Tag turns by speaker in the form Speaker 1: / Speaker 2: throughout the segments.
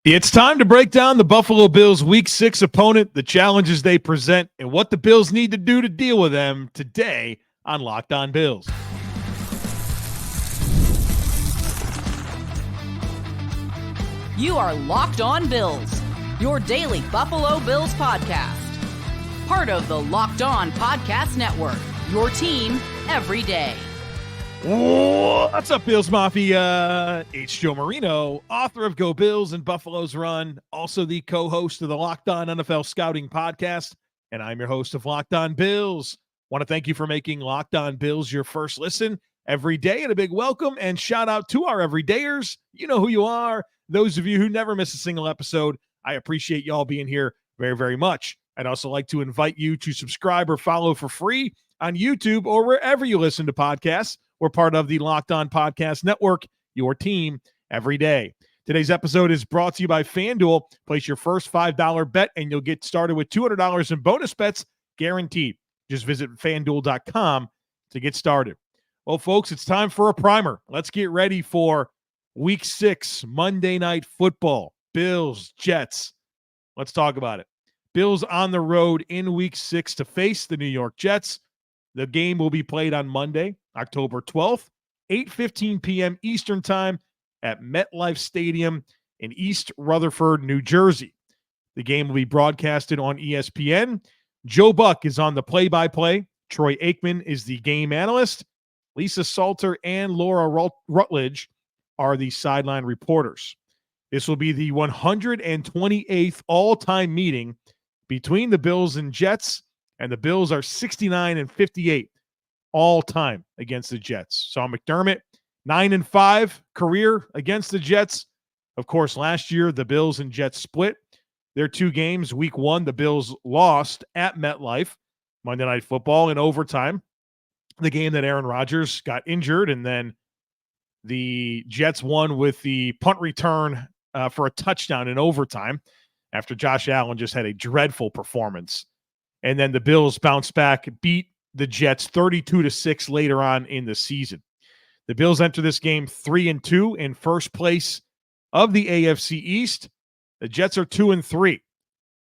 Speaker 1: It's time to break down the Buffalo Bills Week 6 opponent, the challenges they present, and what the Bills need to do to deal with them today on Locked On Bills.
Speaker 2: You are Locked On Bills, your daily Buffalo Bills podcast. Part of the Locked On Podcast Network, your team every day.
Speaker 1: What's up, Bills Mafia? It's Joe Marino, author of Go Bills and Buffalo's Run, also the co-host of the Locked On NFL Scouting Podcast, and I'm your host of Locked On Bills. Want to thank you for making Locked On Bills your first listen every day, and a big welcome and shout out to our everydayers. You know who you are. Those of you who never miss a single episode, I appreciate y'all being here very, very much. I'd also like to invite you to subscribe or follow for free on YouTube or wherever you listen to podcasts. We're part of the Locked On Podcast Network, your team every day. Today's episode is brought to you by FanDuel. Place your first $5 bet and you'll get started with $200 in bonus bets guaranteed. Just visit FanDuel.com to get started. Well, folks, it's time for a primer. Let's get ready for Week 6, Monday Night Football. Bills, Jets. Let's talk about it. Bills on the road in Week 6 to face the New York Jets. The game will be played on Monday, October 12th, 8:15 p.m. Eastern Time at MetLife Stadium in East Rutherford, New Jersey. The game will be broadcasted on ESPN. Joe Buck is on the play-by-play. Troy Aikman is the game analyst. Lisa Salter and Laura Rutledge are the sideline reporters. This will be the 128th all-time meeting between the Bills and Jets, and the Bills are 69-58 all-time against the Jets. So McDermott, 9-5 career against the Jets. Of course, last year, the Bills and Jets split their two games. Week 1, the Bills lost at MetLife, Monday Night Football, in overtime. The game that Aaron Rodgers got injured, and then the Jets won with the punt return for a touchdown in overtime after Josh Allen just had a dreadful performance. And then the Bills bounced back, beat the Jets 32-6 later on in the season. The Bills enter this game 3-2 in first place of the AFC East. The Jets are 2-3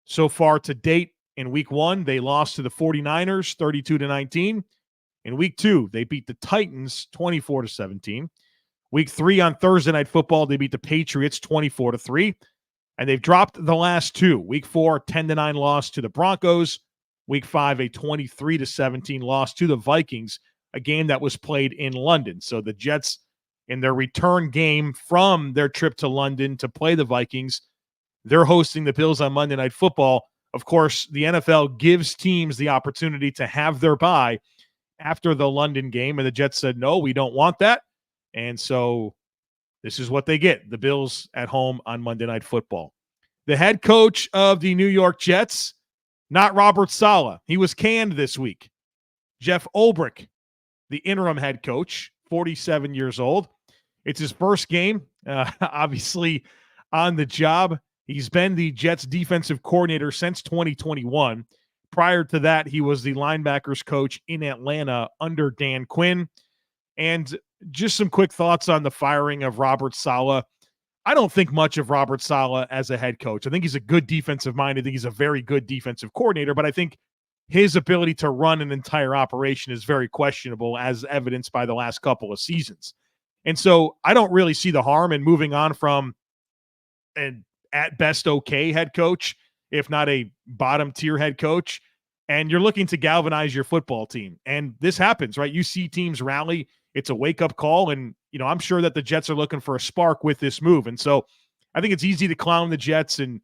Speaker 1: so far to date. In Week 1, they lost to the 49ers 32-19. In Week 2, they beat the Titans 24-17. Week 3 on Thursday Night Football, they beat the Patriots 24-3. And they've dropped the last two. Week 4, 10-9 loss to the Broncos. Week 5, a 23-17 loss to the Vikings, a game that was played in London. So the Jets, in their return game from their trip to London to play the Vikings, they're hosting the Bills on Monday Night Football. Of course, the NFL gives teams the opportunity to have their bye after the London game, and the Jets said, no, we don't want that. And so this is what they get, the Bills at home on Monday Night Football. The head coach of the New York Jets, not Robert Saleh. He was canned this week. Jeff Ulbrich, the interim head coach, 47 years old. It's his first game, obviously, on the job. He's been the Jets defensive coordinator since 2021. Prior to that, he was the linebackers coach in Atlanta under Dan Quinn. And just some quick thoughts on the firing of Robert Saleh. I don't think much of Robert Saleh as a head coach. I think he's a good defensive mind. I think he's a very good defensive coordinator, but I think his ability to run an entire operation is very questionable, as evidenced by the last couple of seasons. And so I don't really see the harm in moving on from an at best okay head coach, if not a bottom tier head coach. And you're looking to galvanize your football team. And this happens, right? You see teams rally. It's a wake-up call, and I'm sure that the Jets are looking for a spark with this move. And so I think it's easy to clown the Jets and,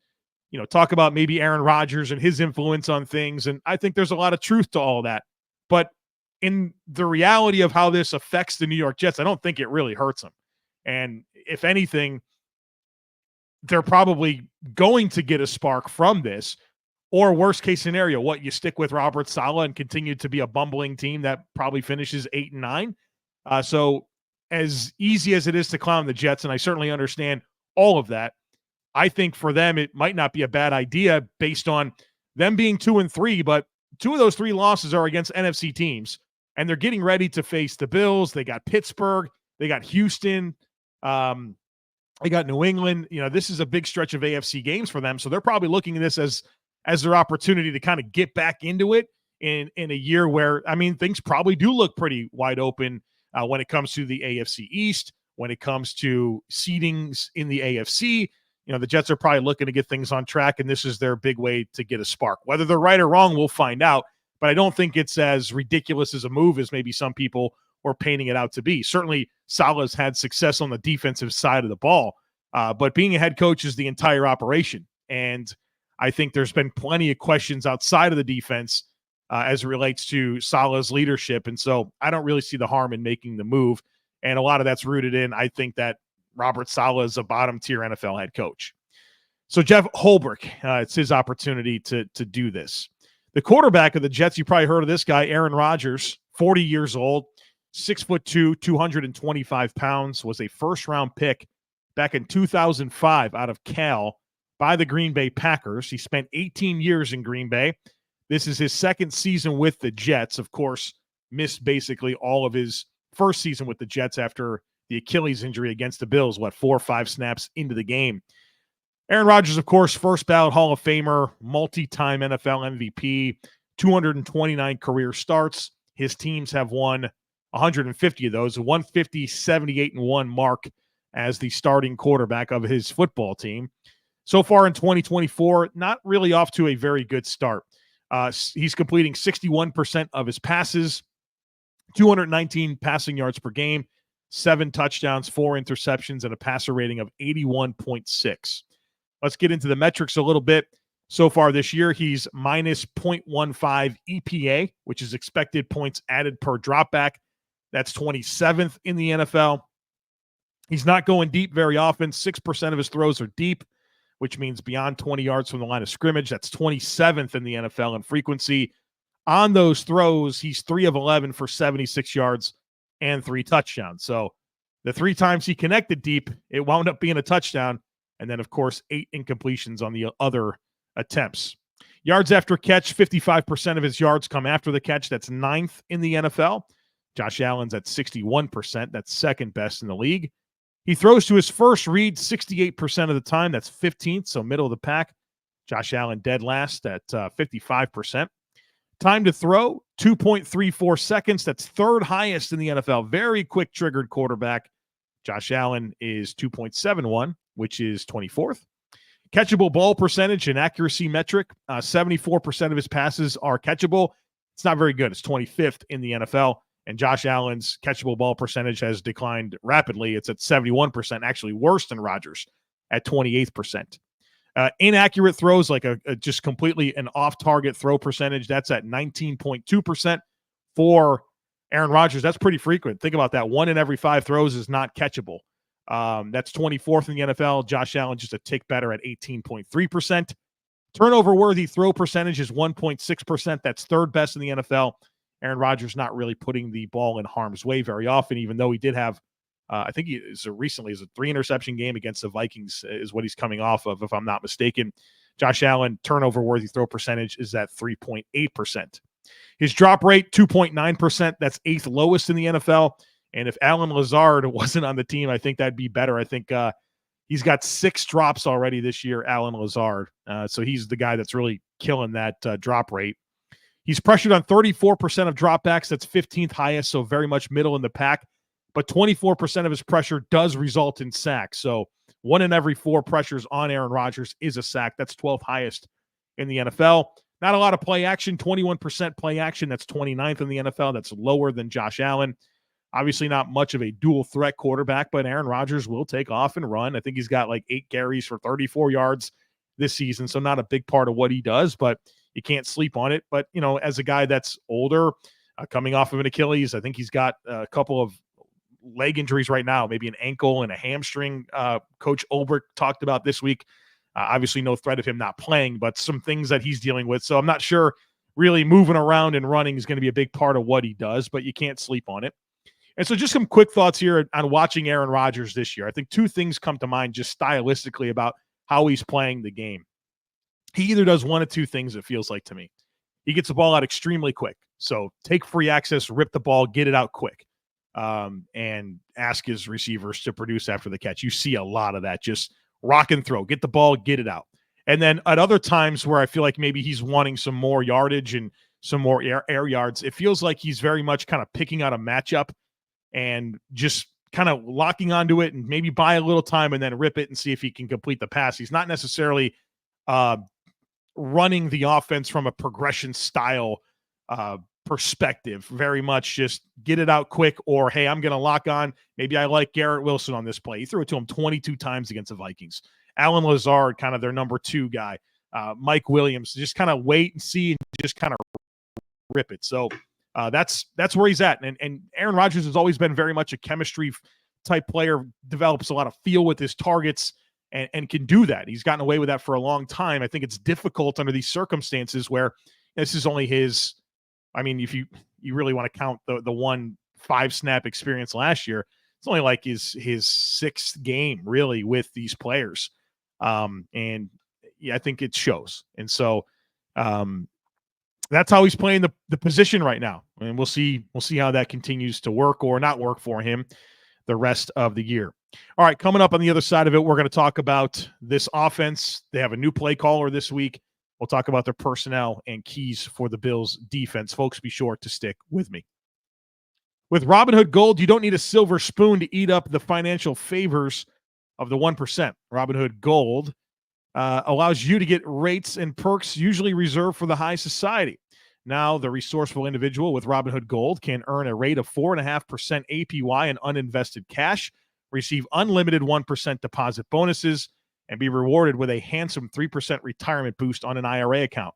Speaker 1: talk about maybe Aaron Rodgers and his influence on things. And I think there's a lot of truth to all that. But in the reality of how this affects the New York Jets, I don't think it really hurts them. And if anything, they're probably going to get a spark from this. Or worst case scenario, you stick with Robert Saleh and continue to be a bumbling team that probably finishes 8-9. So as easy as it is to clown the Jets, and I certainly understand all of that, I think for them it might not be a bad idea based on them being 2-3, but 2 of those 3 losses are against NFC teams, and they're getting ready to face the Bills. They got Pittsburgh, they got Houston, They got New England. This is a big stretch of AFC games for them, so they're probably looking at this as their opportunity to kind of get back into it in a year where, things probably do look pretty wide open when it comes to the AFC East, when it comes to seedings in the AFC. The Jets are probably looking to get things on track, and this is their big way to get a spark. Whether they're right or wrong, we'll find out, but I don't think it's as ridiculous as a move as maybe some people were painting it out to be. Certainly, Saleh's had success on the defensive side of the ball, but being a head coach is the entire operation, and I think there's been plenty of questions outside of the defense as it relates to Saleh's leadership, and so I don't really see the harm in making the move, and a lot of that's rooted in, I think, that Robert Saleh is a bottom-tier NFL head coach. So Jeff Holbrook, it's his opportunity to do this. The quarterback of the Jets, you probably heard of this guy, Aaron Rodgers, 40 years old, 6'2", 225 pounds, was a first-round pick back in 2005 out of Cal by the Green Bay Packers. He spent 18 years in Green Bay. This is his second season with the Jets. Of course, missed basically all of his first season with the Jets after the Achilles injury against the Bills, 4 or 5 snaps into the game. Aaron Rodgers, of course, first ballot Hall of Famer, multi-time NFL MVP, 229 career starts. His teams have won 150 of those, a 150, 78-1 mark as the starting quarterback of his football team. So far in 2024, not really off to a very good start. He's completing 61% of his passes, 219 passing yards per game, 7 touchdowns, 4 interceptions, and a passer rating of 81.6. Let's get into the metrics a little bit. So far this year, he's minus 0.15 EPA, which is expected points added per dropback. That's 27th in the NFL. He's not going deep very often. 6% of his throws are deep, which means beyond 20 yards from the line of scrimmage. That's 27th in the NFL in frequency. On those throws, he's 3 of 11 for 76 yards and 3 touchdowns. So the 3 times he connected deep, it wound up being a touchdown. And then, of course, 8 incompletions on the other attempts. Yards after catch, 55% of his yards come after the catch. That's 9th in the NFL. Josh Allen's at 61%. That's second best in the league. He throws to his first read 68% of the time. That's 15th, so middle of the pack. Josh Allen dead last at 55%. Time to throw, 2.34 seconds. That's third highest in the NFL. Very quick triggered quarterback. Josh Allen is 2.71, which is 24th. Catchable ball percentage and accuracy metric, 74% of his passes are catchable. It's not very good. It's 25th in the NFL. And Josh Allen's catchable ball percentage has declined rapidly. It's at 71%, actually worse than Rodgers at 28%. Inaccurate throws, like a just completely an off-target throw percentage, that's at 19.2% for Aaron Rodgers. That's pretty frequent. Think about that. 1 in every 5 throws is not catchable. That's 24th in the NFL. Josh Allen just a tick better at 18.3%. Turnover-worthy throw percentage is 1.6%. That's third best in the NFL. Aaron Rodgers not really putting the ball in harm's way very often, even though he did have, I think recently is a 3-interception game against the Vikings is what he's coming off of, if I'm not mistaken. Josh Allen, turnover-worthy throw percentage is at 3.8%. His drop rate, 2.9%. That's 8th lowest in the NFL. And if Allen Lazard wasn't on the team, I think that'd be better. I think he's got 6 drops already this year, Allen Lazard. So he's the guy that's really killing that drop rate. He's pressured on 34% of dropbacks. That's 15th highest, so very much middle in the pack. But 24% of his pressure does result in sacks. So 1 in every 4 pressures on Aaron Rodgers is a sack. That's 12th highest in the NFL. Not a lot of play action, 21% play action. That's 29th in the NFL. That's lower than Josh Allen. Obviously not much of a dual threat quarterback, but Aaron Rodgers will take off and run. I think he's got like 8 carries for 34 yards this season, so not a big part of what he does, but you can't sleep on it. But, as a guy that's older, coming off of an Achilles, I think he's got a couple of leg injuries right now, maybe an ankle and a hamstring. Coach Olbrich talked about this week. Obviously no threat of him not playing, but some things that he's dealing with. So I'm not sure really moving around and running is going to be a big part of what he does, but you can't sleep on it. And so just some quick thoughts here on watching Aaron Rodgers this year. I think 2 things come to mind just stylistically about how he's playing the game. He either does 1 of 2 things, it feels like to me. He gets the ball out extremely quick. So take free access, rip the ball, get it out quick. and ask his receivers to produce after the catch. You see a lot of that, just rock and throw, get the ball, get it out. And then at other times where I feel like maybe he's wanting some more yardage and some more air yards, it feels like he's very much kind of picking out a matchup and just kind of locking onto it and maybe buy a little time and then rip it and see if he can complete the pass. He's not necessarily running the offense from a progression style perspective, very much just get it out quick, or, hey, I'm going to lock on. Maybe I like Garrett Wilson on this play. He threw it to him 22 times against the Vikings. Alan Lazard, kind of their number 2 guy. Mike Williams, just kind of wait and see and just kind of rip it. So that's where he's at. And Aaron Rodgers has always been very much a chemistry type player, develops a lot of feel with his targets and can do that. He's gotten away with that for a long time. I think it's difficult under these circumstances where this is only his, I mean, if you really want to count the 1 5-snap experience last year, it's only like his 6th game really with these players. And yeah, I think it shows. And so that's how he's playing the position right now. And we'll see how that continues to work or not work for him the rest of the year. All right, coming up on the other side of it, we're going to talk about this offense. They have a new play caller this week. We'll talk about their personnel and keys for the Bills defense. Folks, be sure to stick with me. With Robinhood Gold, you don't need a silver spoon to eat up the financial favors of the 1%. Robinhood Gold allows you to get rates and perks usually reserved for the high society. Now, the resourceful individual with Robinhood Gold can earn a rate of 4.5% APY in uninvested cash, receive unlimited 1% deposit bonuses, and be rewarded with a handsome 3% retirement boost on an IRA account.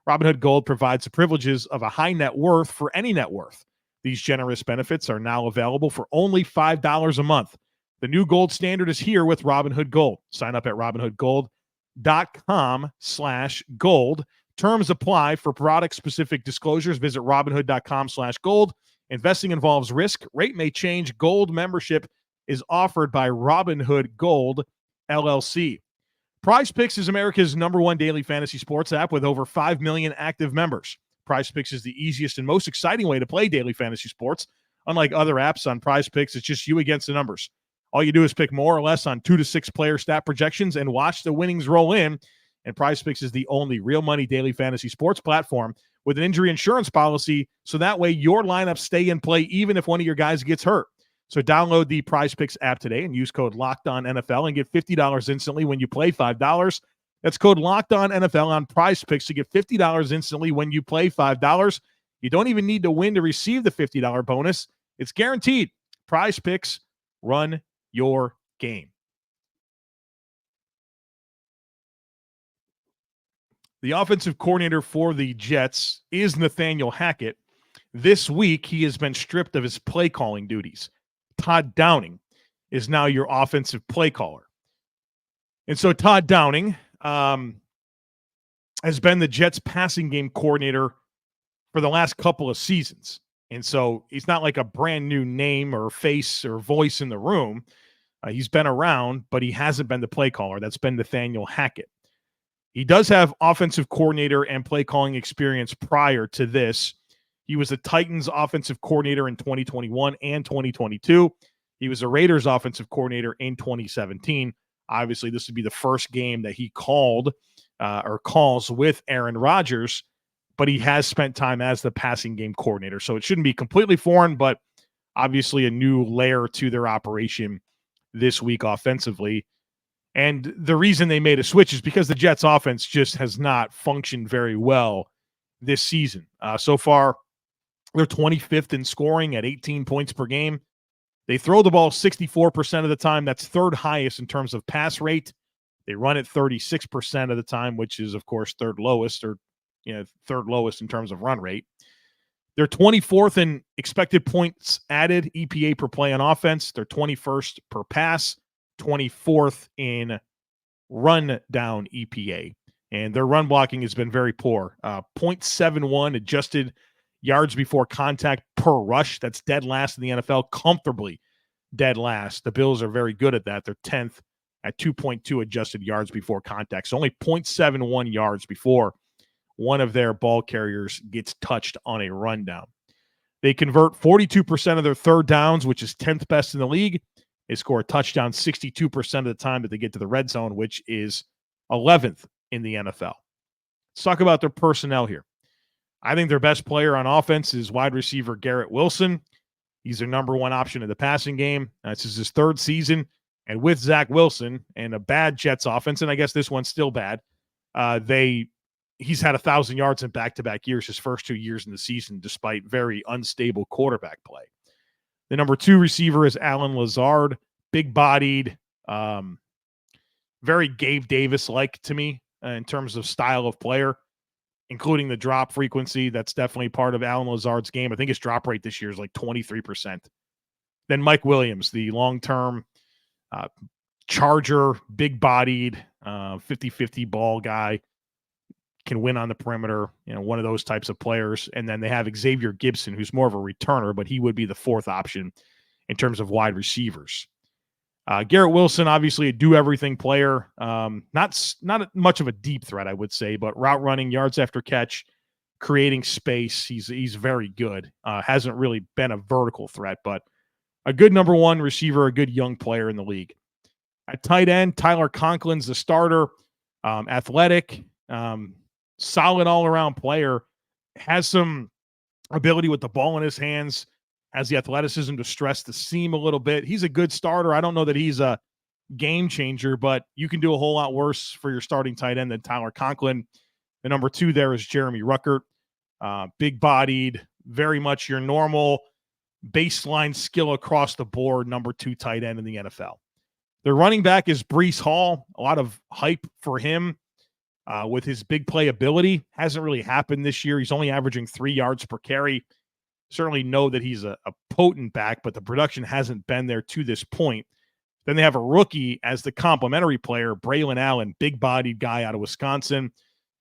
Speaker 1: Robinhood Gold provides the privileges of a high net worth for any net worth. These generous benefits are now available for only $5 a month. The new gold standard is here with Robinhood Gold. Sign up at robinhoodgold.com/gold. Terms apply. For product-specific disclosures, visit robinhood.com/gold. Investing involves risk. Rate may change. Gold membership is offered by Robinhood Gold, LLC. PrizePicks is America's #1 daily fantasy sports app with over 5 million active members. PrizePicks is the easiest and most exciting way to play daily fantasy sports. Unlike other apps on PrizePicks, it's just you against the numbers. All you do is pick more or less on 2 to 6 player stat projections and watch the winnings roll in. And PrizePicks is the only real money daily fantasy sports platform with an injury insurance policy, so that way your lineups stay in play even if one of your guys gets hurt. So download the PrizePicks app today and use code LOCKEDONNFL and get $50 instantly when you play $5. That's code LOCKEDONNFL on PrizePicks to get $50 instantly when you play $5. You don't even need to win to receive the $50 bonus. It's guaranteed. PrizePicks, run your game. The offensive coordinator for the Jets is Nathaniel Hackett. This week, he has been stripped of his play calling duties. Todd Downing is now your offensive play caller. And so Todd Downing has been the Jets passing game coordinator for the last couple of seasons. And so he's not like a brand new name or face or voice in the room. He's been around, but he hasn't been the play caller. That's been Nathaniel Hackett. He does have offensive coordinator and play calling experience prior to this. He was the Titans offensive coordinator in 2021 and 2022. He was a Raiders offensive coordinator in 2017. Obviously, this would be the first game that he called or calls with Aaron Rodgers, but he has spent time as the passing game coordinator. So it shouldn't be completely foreign, but obviously a new layer to their operation this week offensively. And the reason they made a switch is because the Jets offense just has not functioned very well this season. So far, they're 25th in scoring at 18 points per game. They throw the ball 64% of the time. That's third highest in terms of pass rate. They run it 36% of the time, which is, of course, third lowest in terms of run rate. They're 24th in expected points added, EPA per play on offense. They're 21st per pass, 24th in run down EPA. And their run blocking has been very poor. 0.71 adjusted yards before contact per rush. That's dead last in the NFL, comfortably dead last. The Bills are very good at that. They're 10th at 2.2 adjusted yards before contact. So only 0.71 yards before one of their ball carriers gets touched on a rundown. They convert 42% of their third downs, which is 10th best in the league. They score a touchdown 62% of the time that they get to the red zone, which is 11th in the NFL. Let's talk about their personnel here. I think their best player on offense is wide receiver Garrett Wilson. He's their number one option in the passing game. This is his third season. And with Zach Wilson and a bad Jets offense, and I guess this one's still bad, he's had 1,000 yards in back-to-back years his first 2 years in the season, despite very unstable quarterback play. The number two receiver is Allen Lazard, big-bodied, very Gabe Davis-like to me in terms of style of player, including the drop frequency. That's definitely part of Allen Lazard's game. I think his drop rate this year is like 23%. Then Mike Williams, the long-term Charger, big-bodied, 50-50 ball guy, can win on the perimeter, one of those types of players. And then they have Xavier Gibson, who's more of a returner, but he would be the fourth option in terms of wide receivers. Garrett Wilson, obviously a do-everything player. Not much of a deep threat, I would say, but route running, yards after catch, creating space, he's very good. Hasn't really been a vertical threat, but a good number one receiver, a good young player in the league. At tight end, Tyler Conklin's the starter, athletic, solid all-around player, has some ability with the ball in his hands, has the athleticism to stress the seam a little bit. He's a good starter. I don't know that he's a game changer, but you can do a whole lot worse for your starting tight end than Tyler Conklin. The number two there is Jeremy Ruckert, big-bodied, very much your normal baseline skill across the board, number two tight end in the NFL. Their running back is Breece Hall. A lot of hype for him. With his big play ability. Hasn't really happened this year. He's only averaging 3 yards per carry. Certainly know that he's a potent back, but the production hasn't been there to this point. Then they have a rookie as the complementary player, Braylon Allen, big-bodied guy out of Wisconsin.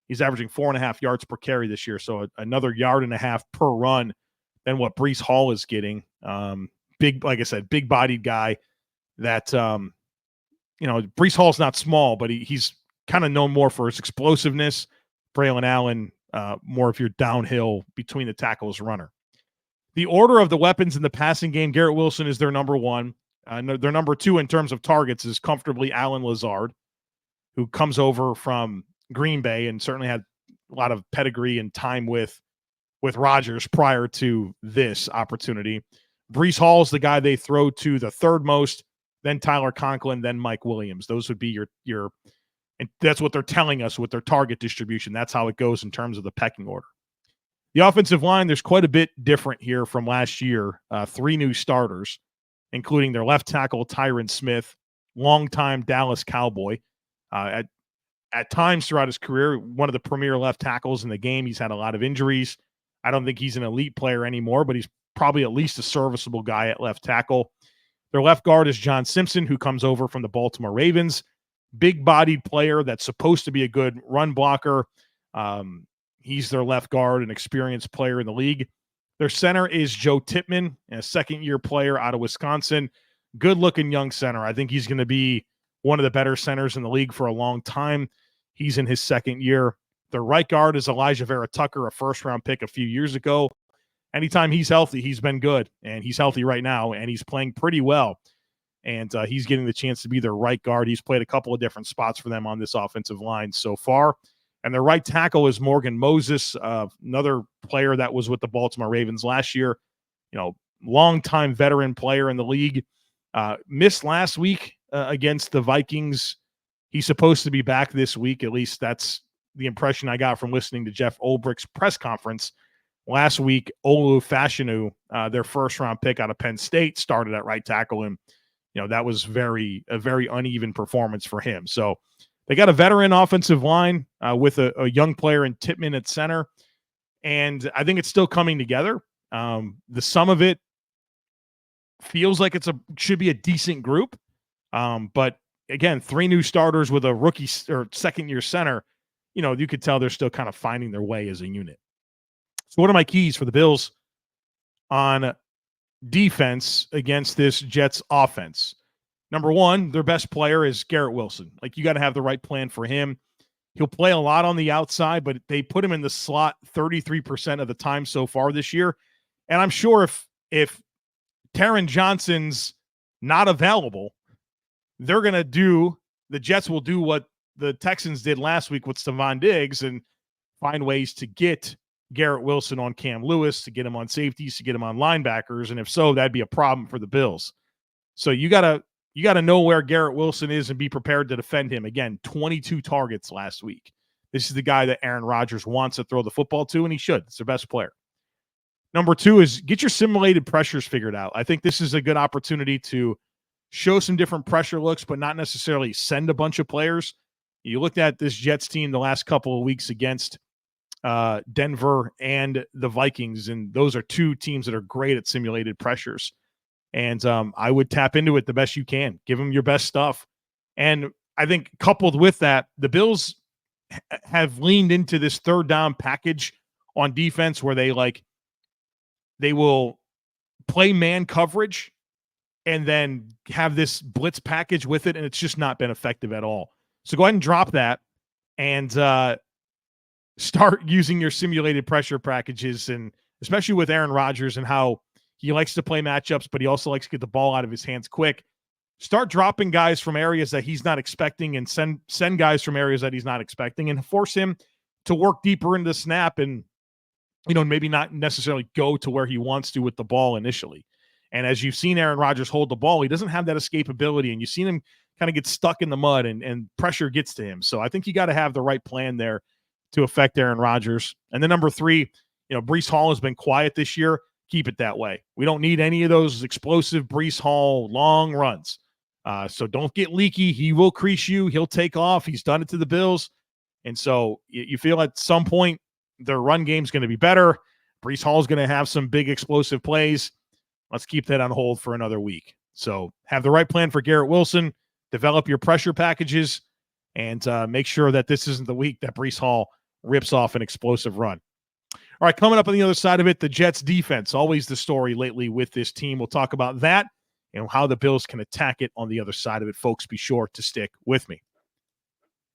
Speaker 1: He's averaging 4.5 yards per carry this year, so another 1.5 yards per run than what Breece Hall is getting. Like I said, big-bodied guy that, Breece Hall's not small, but he's kind of known more for his explosiveness. Braylon Allen, more of your downhill between the tackles runner. The order of the weapons in the passing game, Garrett Wilson is their number one. Their number two in terms of targets is comfortably Allen Lazard, who comes over from Green Bay and certainly had a lot of pedigree and time with Rodgers prior to this opportunity. Breece Hall is the guy they throw to the third most, then Tyler Conklin, then Mike Williams. Those would be your and that's what they're telling us with their target distribution. That's how it goes in terms of the pecking order. The offensive line, there's quite a bit different here from last year. 3 new starters, including their left tackle, Tyron Smith, longtime Dallas Cowboy. At times throughout his career, one of the premier left tackles in the game. He's had a lot of injuries. I don't think he's an elite player anymore, but he's probably at least a serviceable guy at left tackle. Their left guard is John Simpson, who comes over from the Baltimore Ravens. Big-bodied player that's supposed to be a good run blocker. He's their left guard, an experienced player in the league. Their center is Joe Tippmann, a second-year player out of Wisconsin. Good-looking young center. I think he's going to be one of the better centers in the league for a long time. He's in his second year. Their right guard is Elijah Vera Tucker, a first-round pick a few years ago. Anytime he's healthy, he's been good, and he's healthy right now, and he's playing pretty well. And he's getting the chance to be their right guard. He's played a couple of different spots for them on this offensive line so far. And their right tackle is Morgan Moses, another player that was with the Baltimore Ravens last year. Longtime veteran player in the league. Missed last week against the Vikings. He's supposed to be back this week. At least that's the impression I got from listening to Jeff Ulbricht's press conference last week. Olu Fashanu, their first-round pick out of Penn State, started at right tackle, and that was a very uneven performance for him. So they got a veteran offensive line with a young player in Tippmann at center, and I think it's still coming together. The sum of it feels like should be a decent group, but again, 3 new starters with a rookie or second-year center. You could tell they're still kind of finding their way as a unit. So what are my keys for the Bills on defense against this Jets offense? Number one, their best player is Garrett Wilson. You got to have the right plan for him. He'll play a lot on the outside, but they put him in the slot 33% of the time so far this year. And I'm sure if Taron Johnson's not available, the Jets will do what the Texans did last week with Stephon Diggs and find ways to get Garrett Wilson on Cam Lewis, to get him on safeties, to get him on linebackers. And if so, that'd be a problem for the Bills. So you gotta know where Garrett Wilson is and be prepared to defend him. Again, 22 targets last week. This is the guy that Aaron Rodgers wants to throw the football to, and he should. It's their best player. Number 2 is get your simulated pressures figured out. I think this is a good opportunity to show some different pressure looks, but not necessarily send a bunch of players. You looked at this Jets team the last couple of weeks against Denver and the Vikings, and those are 2 teams that are great at simulated pressures. And I would tap into it the best you can. Give them your best stuff. And I think coupled with that, the Bills have leaned into this third down package on defense where they will play man coverage and then have this blitz package with it, and it's just not been effective at all. So go ahead and drop that and start using your simulated pressure packages, and especially with Aaron Rodgers and how he likes to play matchups, but he also likes to get the ball out of his hands quick. Start dropping guys from areas that he's not expecting and send guys from areas that he's not expecting and force him to work deeper into the snap and, maybe not necessarily go to where he wants to with the ball initially. And as you've seen Aaron Rodgers hold the ball, he doesn't have that escapability, and you've seen him kind of get stuck in the mud and pressure gets to him. So I think you got to have the right plan there to affect Aaron Rodgers. And then number 3, Breece Hall has been quiet this year. Keep it that way. We don't need any of those explosive Breece Hall long runs. So don't get leaky. He will crease you. He'll take off. He's done it to the Bills. And so you feel at some point their run game's going to be better. Breece Hall is going to have some big explosive plays. Let's keep that on hold for another week. So have the right plan for Garrett Wilson. Develop your pressure packages and make sure that this isn't the week that Breece Hall rips off an explosive run. All right, coming up on the other side of it, the Jets defense, always the story lately with this team. We'll talk about that and how the Bills can attack it on the other side of it. Folks, be sure to stick with me.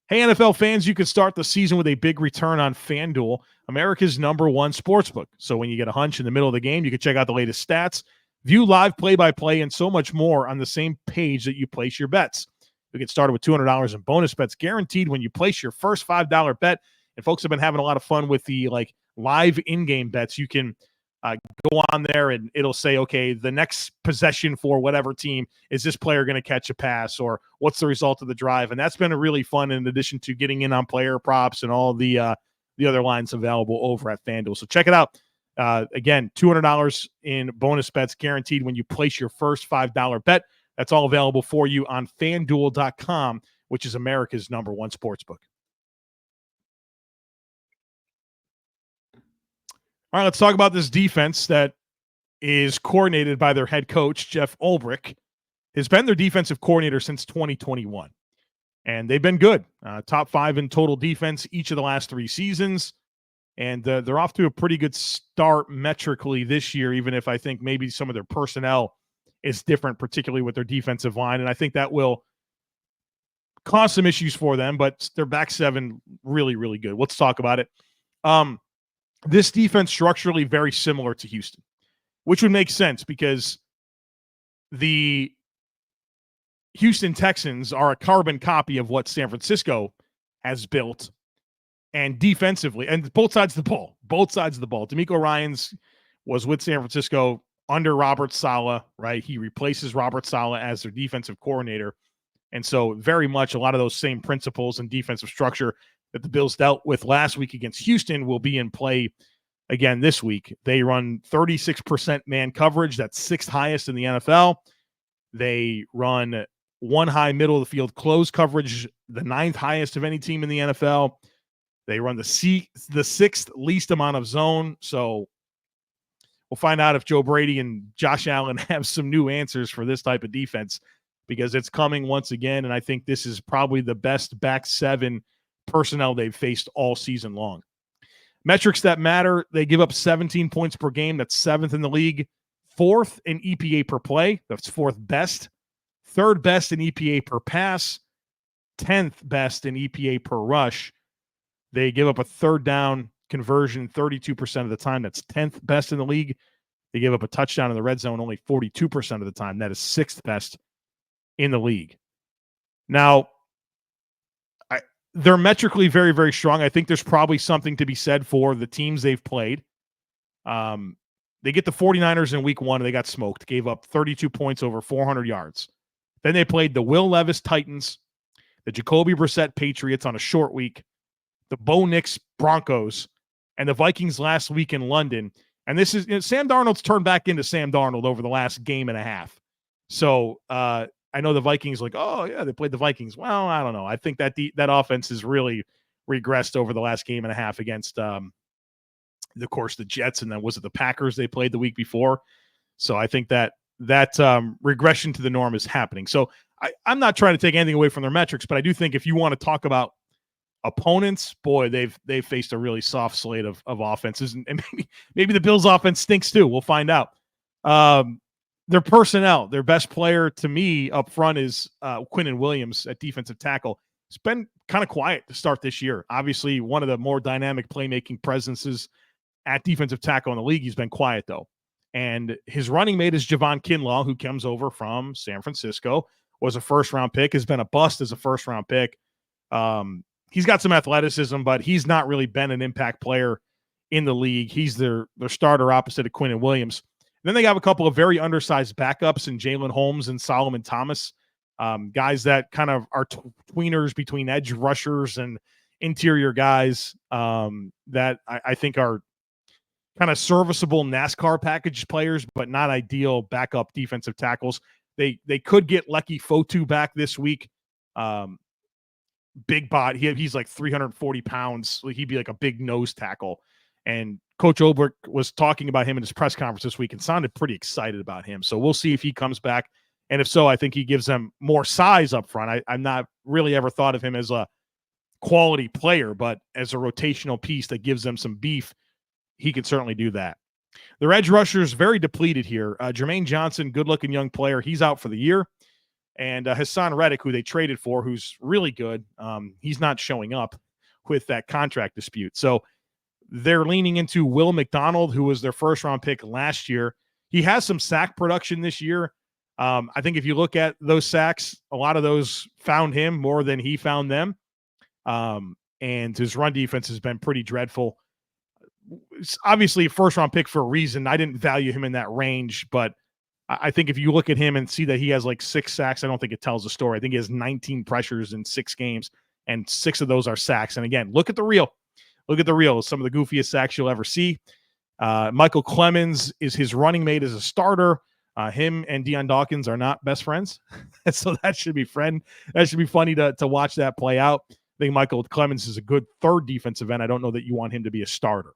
Speaker 1: Hey, NFL fans, you can start the season with a big return on FanDuel, America's #1 sportsbook. So when you get a hunch in the middle of the game, you can check out the latest stats, view live play-by-play, and so much more on the same page that you place your bets. You get started with $200 in bonus bets guaranteed when you place your first $5 bet. And folks have been having a lot of fun with the live in-game bets. You can go on there and it'll say, okay, the next possession for whatever team, is this player going to catch a pass, or what's the result of the drive? And that's been a really fun, in addition to getting in on player props and all the other lines available over at FanDuel. So check it out. Again, $200 in bonus bets guaranteed when you place your first $5 bet. That's all available for you on FanDuel.com, which is America's #1 sportsbook. All right, let's talk about this defense that is coordinated by their head coach, Jeff Ulbrich. Has been their defensive coordinator since 2021. And they've been good. Top 5 in total defense each of the last 3 seasons. And they're off to a pretty good start metrically this year, even if I think maybe some of their personnel is different, particularly with their defensive line. And I think that will cause some issues for them, but their back 7 really, really good. Let's talk about it. This defense structurally very similar to Houston, which would make sense because the Houston Texans are a carbon copy of what San Francisco has built, and defensively, and both sides of the ball. DeMeco Ryans was with San Francisco under Robert Saleh, right? He replaces Robert Saleh as their defensive coordinator. And so very much a lot of those same principles and defensive structure that the Bills dealt with last week against Houston will be in play again this week. They run 36% man coverage. That's 6th highest in the NFL. They run 1 high middle of the field close coverage, the 9th highest of any team in the NFL. They run the 6th least amount of zone. So we'll find out if Joe Brady and Josh Allen have some new answers for this type of defense, because it's coming once again. And I think this is probably the best back 7 personnel they've faced all season long. Metrics that matter: they give up 17 points per game. That's 7th in the league. 4th in EPA per play. That's 4th best. 3rd best in EPA per pass. 10th best in EPA per rush. They give up a 3rd down conversion 32% of the time. That's 10th best in the league. They gave up a touchdown in the red zone only 42% of the time. That is 6th best in the league. Now, they're metrically very, very strong. I think there's probably something to be said for the teams they've played. They get the 49ers in week 1, and they got smoked, gave up 32 points over 400 yards. Then they played the Will Levis Titans, the Jacoby Brissett Patriots on a short week, the Bo Nix Broncos, and the Vikings last week in London. And this is Sam Darnold's turned back into Sam Darnold over the last game and a half. So I know the Vikings like, oh, yeah, they played the Vikings. Well, I don't know. I think that that offense has really regressed over the last game and a half against, of course, the Jets. And then was it the Packers they played the week before? So I think that regression to the norm is happening. So I'm not trying to take anything away from their metrics, but I do think if you want to talk about opponents, boy, they've faced a really soft slate of offenses, and maybe the Bills' offense stinks too. We'll find out. Their personnel, their best player to me up front is Quinnen Williams at defensive tackle. It's been kind of quiet to start this year. Obviously, one of the more dynamic playmaking presences at defensive tackle in the league. He's been quiet though. And his running mate is Javon Kinlaw, who comes over from San Francisco, was a first-round pick, has been a bust as a first-round pick. He's got some athleticism, but he's not really been an impact player in the league. He's their starter opposite of Quinnen Williams. Then they have a couple of very undersized backups in Jalen Holmes and Solomon Thomas, guys that kind of are tweeners between edge rushers and interior guys that I think are kind of serviceable NASCAR package players, but not ideal backup defensive tackles. They could get Lecky Fotu back this week. Big bot. He's like 340 pounds. He'd be like a big nose tackle. And Coach Olbrich was talking about him in his press conference this week and sounded pretty excited about him. So we'll see if he comes back. And if so, I think he gives them more size up front. I'm not really ever thought of him as a quality player, but as a rotational piece that gives them some beef, he can certainly do that. Their edge rushers very depleted here. Jermaine Johnson, good-looking young player. He's out for the year. And Hassan Reddick, who they traded for, who's really good, he's not showing up with that contract dispute. So they're leaning into Will McDonald, who was their first-round pick last year. He has some sack production this year. I think if you look at those sacks, a lot of those found him more than he found them. And his run defense has been pretty dreadful. It's obviously a first-round pick for a reason. I didn't value him in that range, but I think if you look at him and see that he has like 6 sacks, I don't think it tells the story. I think he has 19 pressures in 6 games, and 6 of those are sacks. And again, look at the reel. Look at the reel. Some of the goofiest sacks you'll ever see. Michael Clemens is his running mate as a starter. Him and Dion Dawkins are not best friends. So that should be funny to watch that play out. I think Michael Clemens is a good third defensive end. I don't know that you want him to be a starter.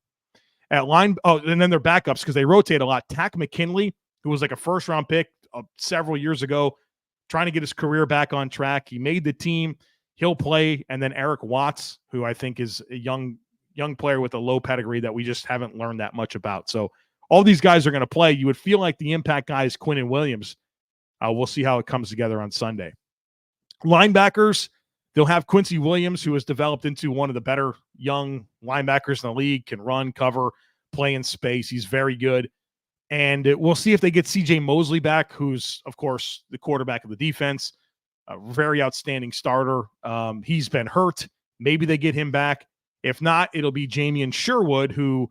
Speaker 1: At line, and then their backups, because they rotate a lot. Tack McKinley, who was like a first-round pick several years ago, trying to get his career back on track. He made the team. He'll play. And then Eric Watts, who I think is a young player with a low pedigree that we just haven't learned that much about. So all these guys are going to play. You would feel like the impact guy is Quinnen Williams. We'll see how it comes together on Sunday. Linebackers, they'll have Quincy Williams, who has developed into one of the better young linebackers in the league, can run, cover, play in space. He's very good. And we'll see if they get C.J. Mosley back, who's, of course, the quarterback of the defense, a very outstanding starter. He's been hurt. Maybe they get him back. If not, it'll be Jamian Sherwood, who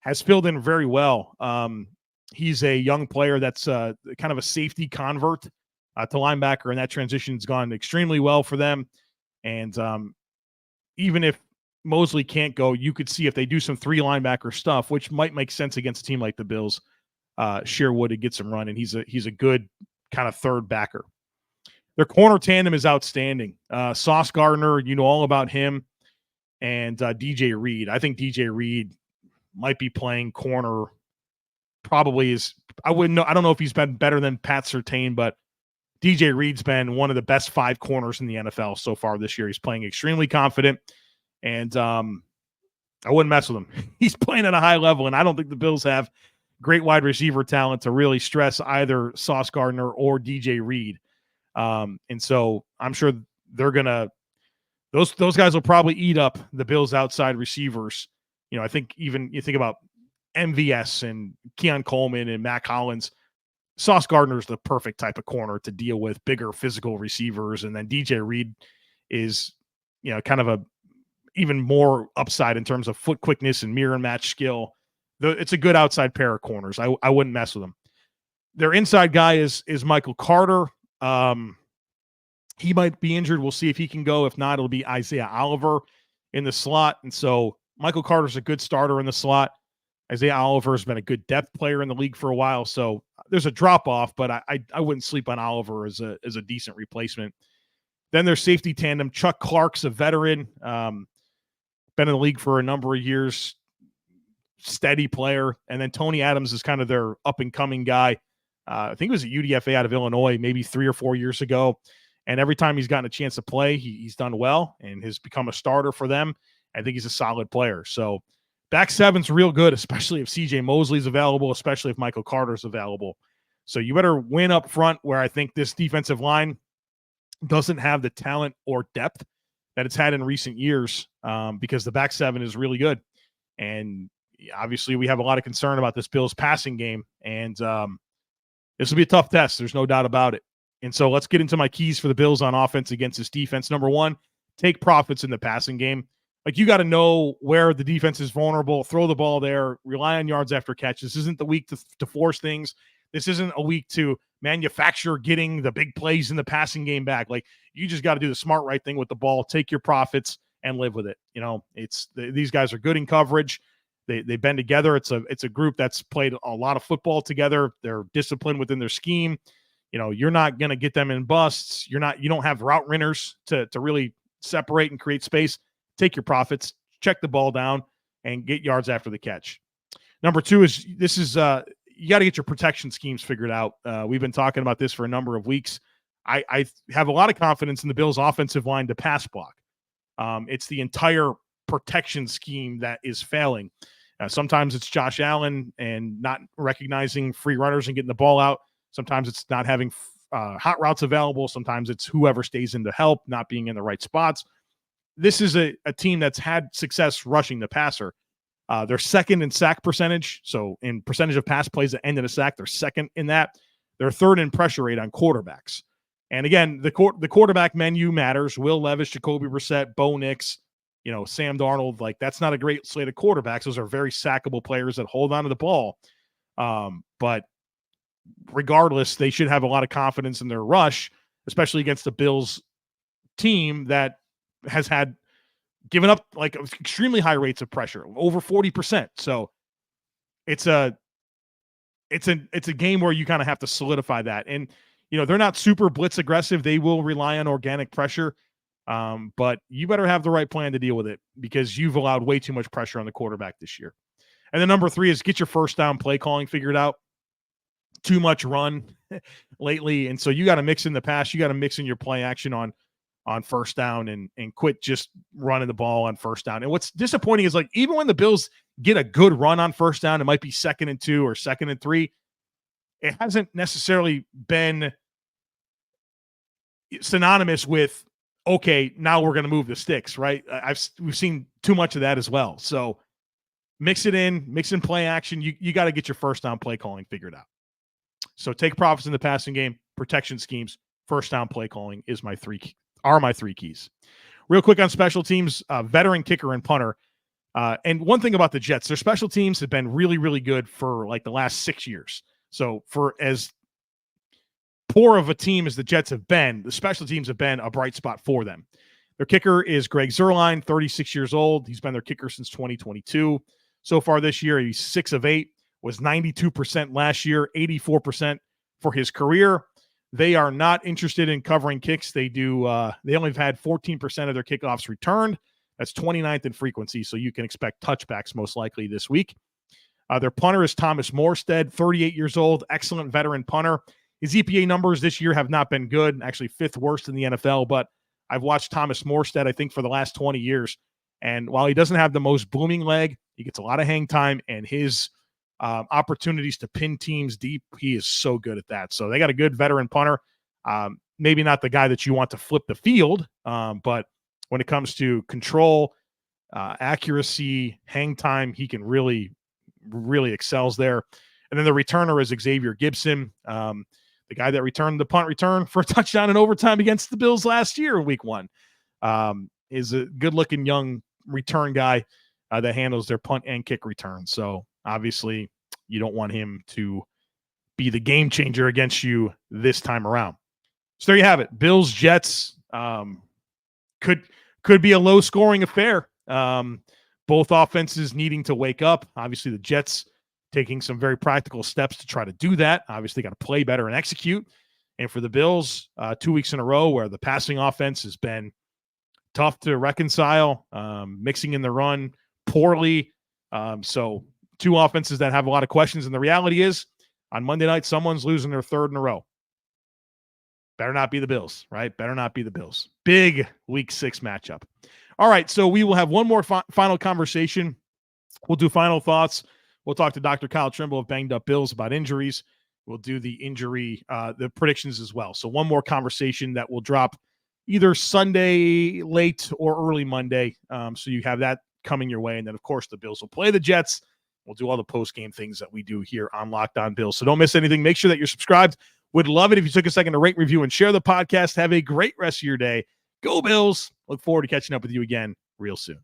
Speaker 1: has filled in very well. He's a young player that's kind of a safety convert to linebacker, and that transition's gone extremely well for them. And even if Mosley can't go, you could see if they do some 3 linebacker stuff, which might make sense against a team like the Bills. Sherwood to get some run, and he's a good kind of third backer. Their corner tandem is outstanding. Sauce Gardner, you know all about him, and DJ Reed. I think DJ Reed might be playing corner. Probably is. I don't know if he's been better than Pat Surtain, but DJ Reed's been one of the best 5 corners in the NFL so far this year. He's playing extremely confident, and I wouldn't mess with him. He's playing at a high level, and I don't think the Bills have great wide receiver talent to really stress either Sauce Gardner or DJ Reed. And so I'm sure they're going to – those guys will probably eat up the Bills' outside receivers. You know, I think even you think about MVS and Keon Coleman and Mac Hollins, Sauce Gardner is the perfect type of corner to deal with bigger physical receivers. And then DJ Reed is, kind of a even more upside in terms of foot quickness and mirror and match skill. It's a good outside pair of corners. I wouldn't mess with them. Their inside guy is Michael Carter. He might be injured. We'll see if he can go. If not, it'll be Isaiah Oliver in the slot. And so Michael Carter's a good starter in the slot. Isaiah Oliver has been a good depth player in the league for a while. So there's a drop off, but I wouldn't sleep on Oliver as a decent replacement. Then their safety tandem, Chuck Clark's a veteran, been in the league for a number of years, steady player. And then Tony Adams is kind of their up and coming guy. I think he was at UDFA out of Illinois maybe 3 or 4 years ago. And every time he's gotten a chance to play, he's done well and has become a starter for them. I think he's a solid player. So back seven's real good, especially if CJ Mosley's available, especially if Michael Carter's available. So you better win up front, where I think this defensive line doesn't have the talent or depth that it's had in recent years, because the back seven is really good. And obviously we have a lot of concern about this Bills passing game. And this will be a tough test. There's no doubt about it. And so let's get into my keys for the Bills on offense against this defense. Number one, take profits in the passing game. Like, you got to know where the defense is vulnerable, throw the ball there, rely on yards after catch. This isn't the week to force things. This isn't a week to manufacture getting the big plays in the passing game back. Like, you just got to do the smart right thing with the ball, take your profits and live with it. These guys are good in coverage. They've been together. It's a group that's played a lot of football together. They're disciplined within their scheme. You're not going to get them in busts. You don't have route runners to really separate and create space. Take your profits, check the ball down, and get yards after the catch. Number two is you got to get your protection schemes figured out. We've been talking about this for a number of weeks. I have a lot of confidence in the Bills' offensive line to pass block. It's the entire protection scheme that is failing. Sometimes it's Josh Allen and not recognizing free runners and getting the ball out. Sometimes it's not having hot routes available. Sometimes it's whoever stays in to help, not being in the right spots. This is a team that's had success rushing the passer. They're second in sack percentage. So in percentage of pass plays that end in a sack, they're second in that. They're third in pressure rate on quarterbacks. And again, the quarterback menu matters. Will Levis, Jacoby Brissett, Bo Nix, Sam Darnold. Like, that's not a great slate of quarterbacks. Those are very sackable players that hold on to the ball. But regardless, they should have a lot of confidence in their rush, especially against the Bills team that has given up like extremely high rates of pressure, over 40%. So it's a game where you kind of have to solidify that. And, they're not super blitz aggressive. They will rely on organic pressure. But you better have the right plan to deal with it, because you've allowed way too much pressure on the quarterback this year. And then number three is get your first down play calling figured out. Too much run lately. And so you got to mix in the pass. You got to mix in your play action on first down and quit just running the ball on first down. And what's disappointing is, like, even when the Bills get a good run on first down, it might be 2nd and 2 or 2nd and 3. It hasn't necessarily been synonymous with, okay, now we're going to move the sticks, right? We've seen too much of that as well. So mix in play action. You got to get your first down play calling figured out. So take profits in the passing game, protection schemes, first down play calling are my three keys. Real quick on special teams, veteran kicker and punter. And one thing about the Jets, their special teams have been really, really good for like the last 6 years. So for as poor of a team as the Jets have been, the special teams have been a bright spot for them. Their kicker is Greg Zuerlein, 36 years old. He's been their kicker since 2022. So far this year, he's 6 of 8, was 92% last year, 84% for his career. They are not interested in covering kicks. They only have had 14% of their kickoffs returned. That's 29th in frequency, so you can expect touchbacks most likely this week. Their punter is Thomas Morstead, 38 years old, excellent veteran punter. His EPA numbers this year have not been good, actually 5th worst in the NFL, but I've watched Thomas Morstead, I think, for the last 20 years. And while he doesn't have the most booming leg, he gets a lot of hang time, and his opportunities to pin teams deep, he is so good at that. So they got a good veteran punter. Maybe not the guy that you want to flip the field, but when it comes to control, accuracy, hang time, he can really, really excels there. And then the returner is Xavier Gibson, the guy that returned the punt return for a touchdown in overtime against the Bills last year in week 1. Is a good-looking young return guy that handles their punt and kick return. So obviously you don't want him to be the game changer against you this time around. So there you have it. Bills, Jets, could be a low-scoring affair. Both offenses needing to wake up. Obviously the Jets taking some very practical steps to try to do that. Obviously got to play better and execute. And for the Bills, 2 weeks in a row where the passing offense has been tough to reconcile, mixing in the run poorly. So 2 offenses that have a lot of questions. And the reality is on Monday night, someone's losing their 3rd in a row. Better not be the Bills, right? Better not be the Bills. Big week 6 matchup. All right, so we will have one more final conversation. We'll do final thoughts. We'll talk to Dr. Kyle Trimble of Banged Up Bills about injuries. We'll do the the predictions as well. So one more conversation that will drop either Sunday late or early Monday. So you have that coming your way. And then, of course, the Bills will play the Jets. We'll do all the post-game things that we do here on Locked On Bills. So don't miss anything. Make sure that you're subscribed. Would love it if you took a second to rate, review, and share the podcast. Have a great rest of your day. Go Bills. Look forward to catching up with you again real soon.